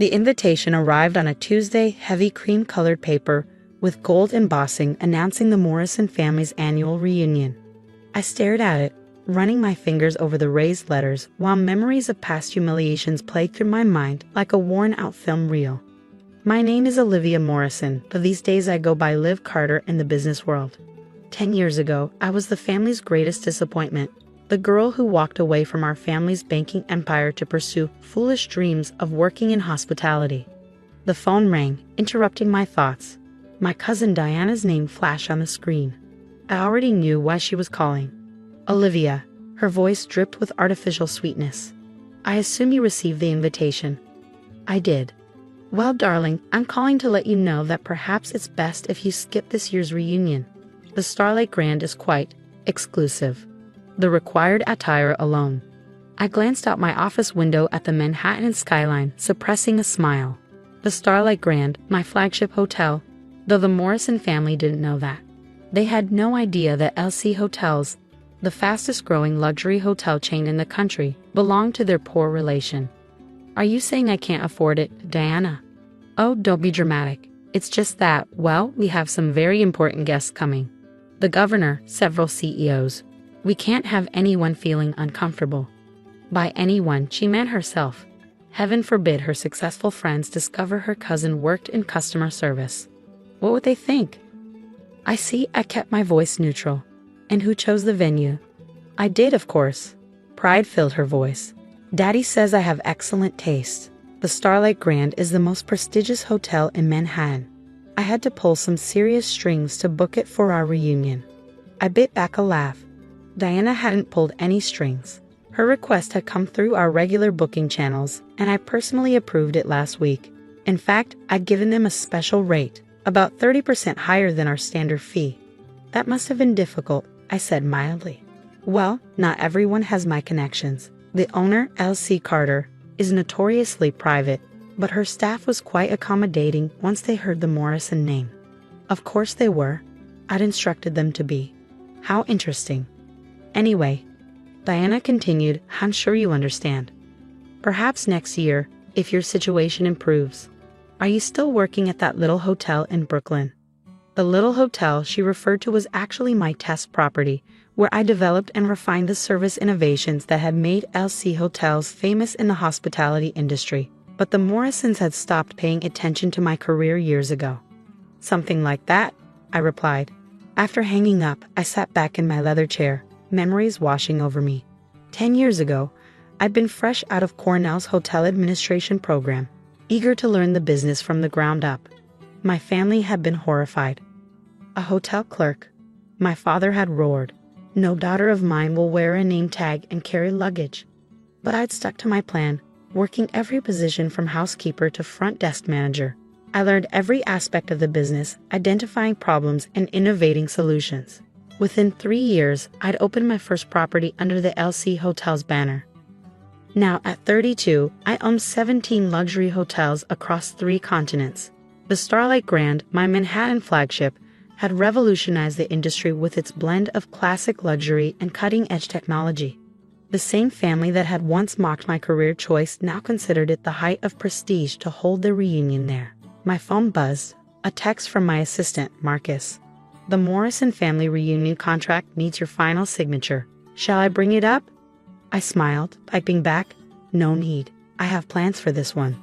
The invitation arrived on a Tuesday, heavy cream-colored paper with gold embossing announcing the Morrison family's annual reunion. I stared at it, running my fingers over the raised letters while memories of past humiliations played through my mind like a worn-out film reel. My name is Olivia Morrison, but these days I go by Liv Carter in the business world. 10 years ago, I was the family's greatest disappointment, the girl who walked away from our family's banking empire to pursue foolish dreams of working in hospitality. The phone rang, interrupting my thoughts. My cousin Diana's name flashed on the screen. I already knew why she was calling. Olivia, her voice dripped with artificial sweetness. I assume you received the invitation. I did. Well, darling, I'm calling to let you know that perhaps it's best if you skip this year's reunion. The Starlight Grand is quite exclusive. The required attire alone. I glanced out my office window at the Manhattan skyline, suppressing a smile. The Starlight Grand, my flagship hotel, though the Morrison family didn't know that. They had no idea that LC Hotels, the fastest-growing luxury hotel chain in the country, belonged to their poor relation. Are you saying I can't afford it, Diana? Oh, don't be dramatic. It's just that, well, we have some very important guests coming. The governor, several CEOs. We can't have anyone feeling uncomfortable. By anyone, she meant herself. Heaven forbid her successful friends discover her cousin worked in customer service. What would they think? I see. I kept my voice neutral. And who chose the venue? I did, of course. Pride filled her voice. Daddy says I have excellent taste. The Starlight Grand is the most prestigious hotel in Manhattan. I had to pull some serious strings to book it for our reunion. I bit back a laugh. Diana hadn't pulled any strings. Her request had come through our regular booking channels, and I personally approved it last week. In fact, I'd given them a special rate, about 30% higher than our standard fee. That must have been difficult, I said mildly. Well, not everyone has my connections. The owner, L.C. Carter, is notoriously private, but her staff was quite accommodating once they heard the Morrison name. Of course they were. I'd instructed them to be. How interesting. Anyway, Diana continued, I'm sure you understand. Perhaps next year, if your situation improves. Are you still working at that little hotel in Brooklyn? The little hotel she referred to was actually my test property, where I developed and refined the service innovations that had made LC Hotels famous in the hospitality industry. But the Morrisons had stopped paying attention to my career years ago. Something like that, I replied. After hanging up, I sat back in my leather chair, memories washing over me. 10 years ago, I'd been fresh out of Cornell's hotel administration program, eager to learn the business from the ground up. My family had been horrified. A hotel clerk? My father had roared. No daughter of mine will wear a name tag and carry luggage. But I'd stuck to my plan, working every position from housekeeper to front desk manager. I learned every aspect of the business, identifying problems and innovating solutions. Within 3 years, I'd opened my first property under the LC Hotels banner. Now, at 32, I own 17 luxury hotels across 3 continents. The Starlight Grand, my Manhattan flagship, had revolutionized the industry with its blend of classic luxury and cutting-edge technology. The same family that had once mocked my career choice now considered it the height of prestige to hold their reunion there. My phone buzzed, a text from my assistant, Marcus. The Morrison family reunion contract needs your final signature. Shall I bring it up? I smiled, typing back, no need. I have plans for this one.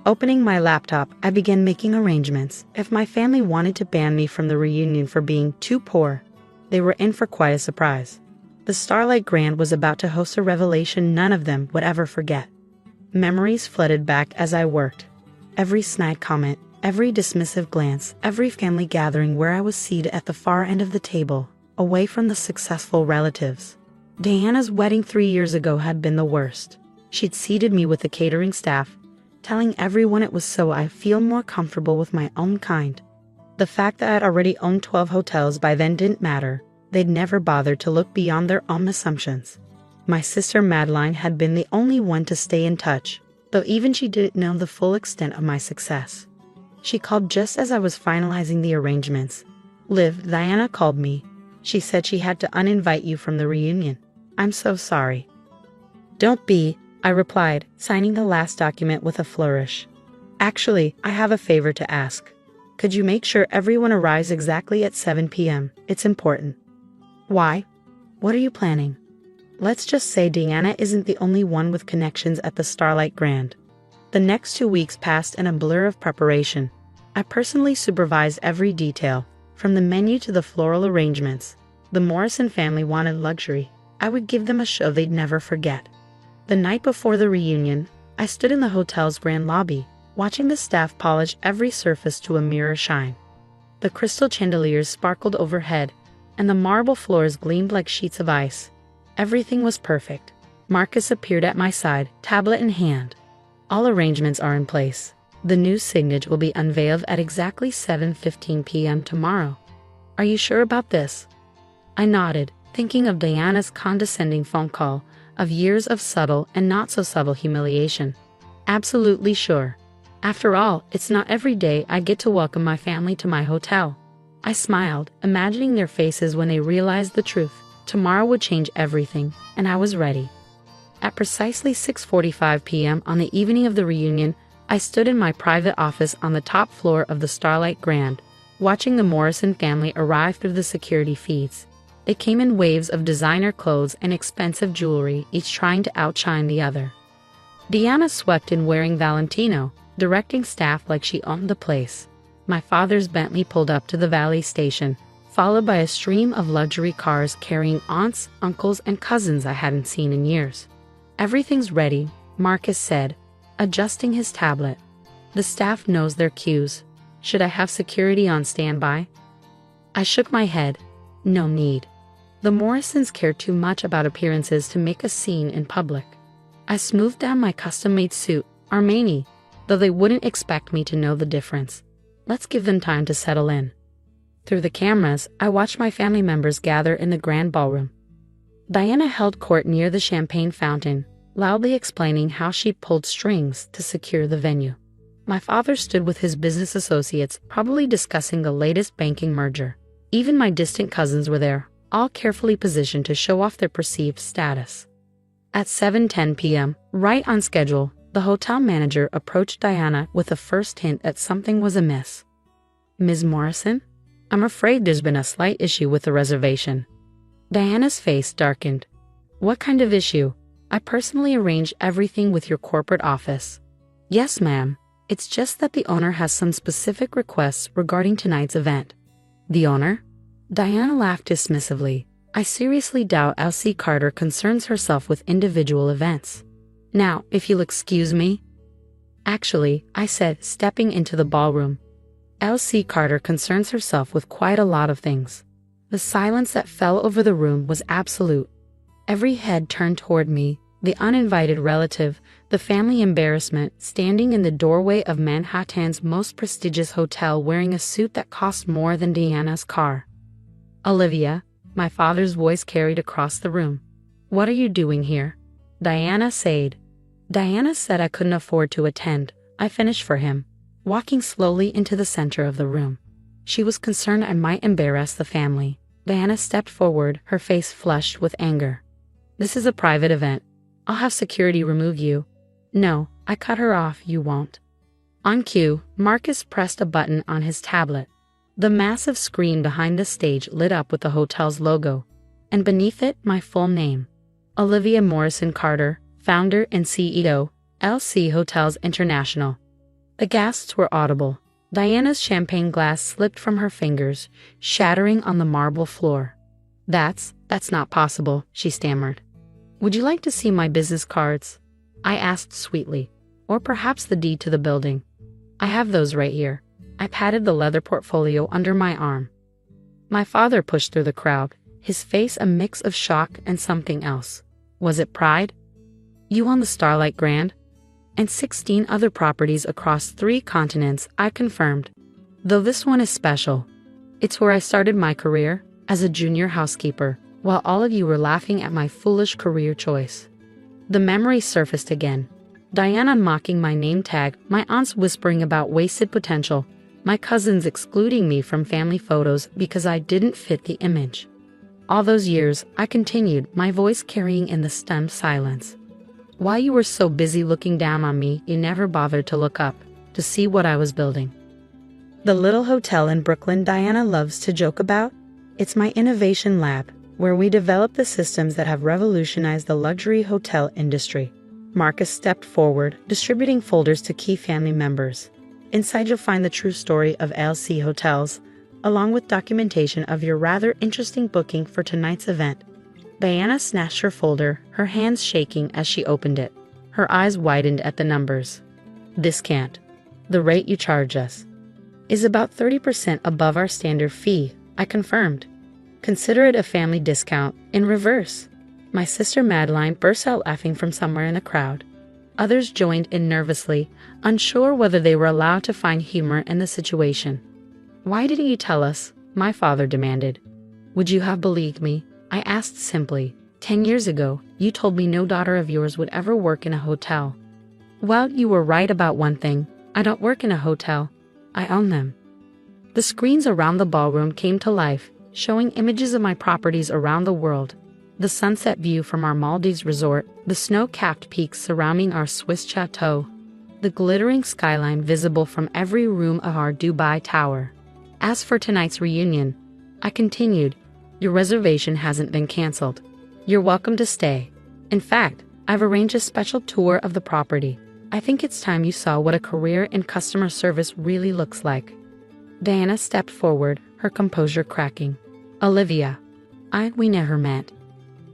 Opening my laptop, I began making arrangements. If my family wanted to ban me from the reunion for being too poor, they were in for quite a surprise. The Starlight Grand was about to host a revelation none of them would ever forget. Memories flooded back as I worked. Every snide comment, every dismissive glance, every family gathering where I was seated at the far end of the table, away from the successful relatives. Diana's wedding 3 years ago had been the worst. She'd seated me with the catering staff, telling everyone it was so I feel more comfortable with my own kind. The fact that I'd already owned 12 hotels by then didn't matter. They'd never bothered to look beyond their own assumptions. My sister Madeline had been the only one to stay in touch, though even she didn't know the full extent of my success. She called just as I was finalizing the arrangements. Liv, Diana called me. She said she had to uninvite you from the reunion. I'm so sorry. Don't be, I replied, signing the last document with a flourish. Actually, I have a favor to ask. Could you make sure everyone arrives exactly at 7 p.m.? It's important. Why? What are you planning? Let's just say Diana isn't the only one with connections at the Starlight Grand. The next 2 weeks passed in a blur of preparation. I personally supervised every detail, from the menu to the floral arrangements. The Morrison family wanted luxury. I would give them a show they'd never forget. The night before the reunion, I stood in the hotel's grand lobby, watching the staff polish every surface to a mirror shine. The crystal chandeliers sparkled overhead, and the marble floors gleamed like sheets of ice. Everything was perfect. Marcus appeared at my side, tablet in hand. All arrangements are in place. The new signage will be unveiled at exactly 7:15 p.m. tomorrow. Are you sure about this? I nodded, thinking of Diana's condescending phone call, of years of subtle and not-so-subtle humiliation. Absolutely sure. After all, it's not every day I get to welcome my family to my hotel. I smiled, imagining their faces when they realized the truth. Tomorrow would change everything, and I was ready. At precisely 6:45 p.m. on the evening of the reunion, I stood in my private office on the top floor of the Starlight Grand, watching the Morrison family arrive through the security feeds. They came in waves of designer clothes and expensive jewelry, each trying to outshine the other. Diana swept in wearing Valentino, directing staff like she owned the place. My father's Bentley pulled up to the valet station, followed by a stream of luxury cars carrying aunts, uncles, and cousins I hadn't seen in years. Everything's ready, Marcus said, adjusting his tablet. The staff knows their cues. Should I have security on standby? I shook my head. No need. The Morrisons care too much about appearances to make a scene in public. I smoothed down my custom-made suit, Armani, though they wouldn't expect me to know the difference. Let's give them time to settle in. Through the cameras, I watched my family members gather in the grand ballroom. Diana held court near the champagne fountain, loudly explaining how she pulled strings to secure the venue. My father stood with his business associates, probably discussing the latest banking merger. Even my distant cousins were there, all carefully positioned to show off their perceived status. At 7:10 p.m., right on schedule, the hotel manager approached Diana with the first hint that something was amiss. Ms. Morrison? I'm afraid there's been a slight issue with the reservation. Diana's face darkened. What kind of issue? I personally arranged everything with your corporate office. Yes, ma'am. It's just that the owner has some specific requests regarding tonight's event. The owner? Diana laughed dismissively. I seriously doubt Elsie Carter concerns herself with individual events. Now, if you'll excuse me. Actually, I said, stepping into the ballroom. Elsie Carter concerns herself with quite a lot of things. The silence that fell over the room was absolute. Every head turned toward me, the uninvited relative, the family embarrassment, standing in the doorway of Manhattan's most prestigious hotel wearing a suit that cost more than Diana's car. Olivia, my father's voice carried across the room. What are you doing here? Diana said. Diana said I couldn't afford to attend. I finished for him, walking slowly into the center of the room. She was concerned I might embarrass the family. Diana stepped forward, her face flushed with anger. This is a private event. I'll have security remove you. No, I cut her off, you won't. On cue, Marcus pressed a button on his tablet. The massive screen behind the stage lit up with the hotel's logo, and beneath it, my full name. Olivia Morrison Carter, founder and CEO, LC Hotels International. The gasps were audible. Diana's champagne glass slipped from her fingers, shattering on the marble floor. That's not possible, she stammered. Would you like to see my business cards? I asked sweetly. Or perhaps the deed to the building. I have those right here. I patted the leather portfolio under my arm. My father pushed through the crowd, his face a mix of shock and something else. Was it pride? You own the Starlight Grand? And 16 other properties across 3 continents, I confirmed. Though this one is special. It's where I started my career, as a junior housekeeper, while all of you were laughing at my foolish career choice. The memory surfaced again. Diana mocking my name tag, my aunts whispering about wasted potential, my cousins excluding me from family photos because I didn't fit the image. All those years, I continued, my voice carrying in the stunned silence. While you were so busy looking down on me, you never bothered to look up. to see what I was building. The little hotel in Brooklyn Diana loves to joke about? It's my innovation lab, where we develop the systems that have revolutionized the luxury hotel industry. Marcus stepped forward, distributing folders to key family members. Inside you'll find the true story of LC Hotels, along with documentation of your rather interesting booking for tonight's event. Diana snatched her folder, her hands shaking as she opened it. Her eyes widened at the numbers. This can't. The rate you charge us is about 30% above our standard fee, I confirmed. Consider it a family discount, in reverse. My sister Madeline burst out laughing from somewhere in the crowd. Others joined in nervously, unsure whether they were allowed to find humor in the situation. Why didn't you tell us? My father demanded. Would you have believed me? I asked simply. 10 years ago, you told me no daughter of yours would ever work in a hotel. Well, you were right about one thing. I don't work in a hotel. I own them. The screens around the ballroom came to life, showing images of my properties around the world. The sunset view from our Maldives resort, the snow-capped peaks surrounding our Swiss chateau, the glittering skyline visible from every room of our Dubai tower. As for tonight's reunion, I continued, your reservation hasn't been canceled. You're welcome to stay. In fact, I've arranged a special tour of the property. I think it's time you saw what a career in customer service really looks like. Diana stepped forward, her composure cracking. Olivia, we never met.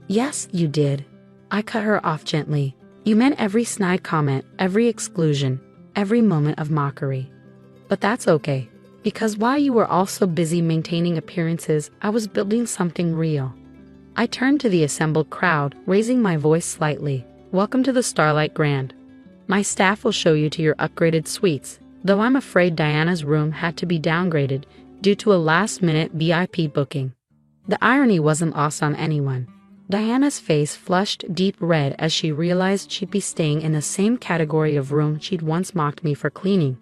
Yes, you did. I cut her off gently. You meant every snide comment, every exclusion, every moment of mockery. But that's okay, because while you were all so busy maintaining appearances, I was building something real. I turned to the assembled crowd, raising my voice slightly. Welcome to the Starlight Grand. My staff will show you to your upgraded suites, though I'm afraid Diana's room had to be downgraded due to a last-minute VIP booking. The irony wasn't lost on anyone. Diana's face flushed deep red as she realized she'd be staying in the same category of room she'd once mocked me for cleaning.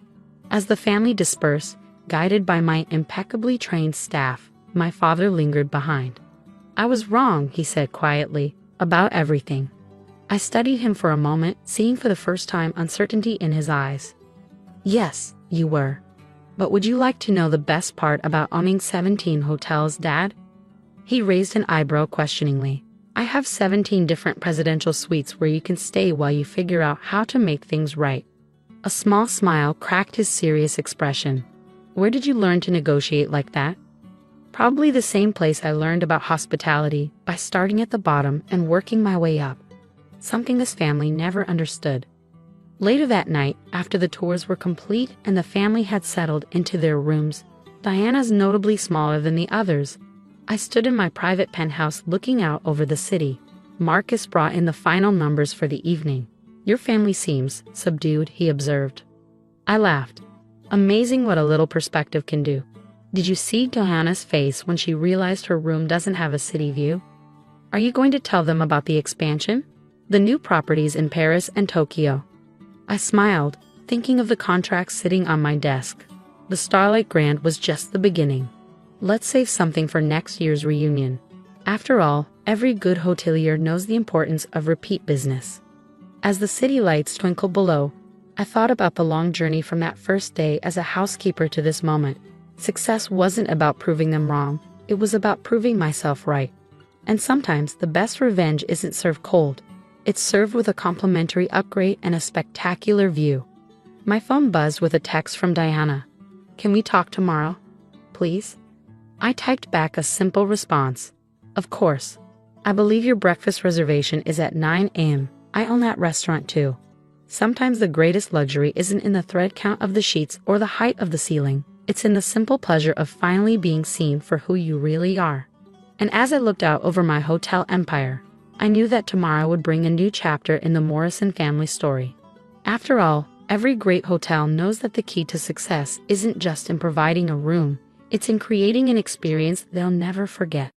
As the family dispersed, guided by my impeccably trained staff, my father lingered behind. I was wrong, he said quietly, about everything. I studied him for a moment, seeing for the first time uncertainty in his eyes. Yes, you were. But would you like to know the best part about owning 17 hotels, Dad? He raised an eyebrow questioningly. I have 17 different presidential suites where you can stay while you figure out how to make things right. A small smile cracked his serious expression. Where did you learn to negotiate like that? Probably the same place I learned about hospitality, by starting at the bottom and working my way up. Something this family never understood. Later that night, after the tours were complete and the family had settled into their rooms, Diana's notably smaller than the others, I stood in my private penthouse looking out over the city. Marcus brought in the final numbers for the evening. Your family seems subdued, he observed. I laughed. Amazing what a little perspective can do. Did you see Diana's face when she realized her room doesn't have a city view? Are you going to tell them about the expansion? The new properties in Paris and Tokyo? I smiled, thinking of the contracts sitting on my desk. The Starlight Grand was just the beginning. Let's save something for next year's reunion. After all, every good hotelier knows the importance of repeat business. As the city lights twinkled below, I thought about the long journey from that first day as a housekeeper to this moment. Success wasn't about proving them wrong, it was about proving myself right. And sometimes the best revenge isn't served cold. It's served with a complimentary upgrade and a spectacular view. My phone buzzed with a text from Diana. Can we talk tomorrow? Please? I typed back a simple response. Of course. I believe your breakfast reservation is at 9 a.m. I own that restaurant too. Sometimes the greatest luxury isn't in the thread count of the sheets or the height of the ceiling. It's in the simple pleasure of finally being seen for who you really are. And as I looked out over my hotel empire, I knew that tomorrow would bring a new chapter in the Morrison family story. After all, every great hotel knows that the key to success isn't just in providing a room, it's in creating an experience they'll never forget.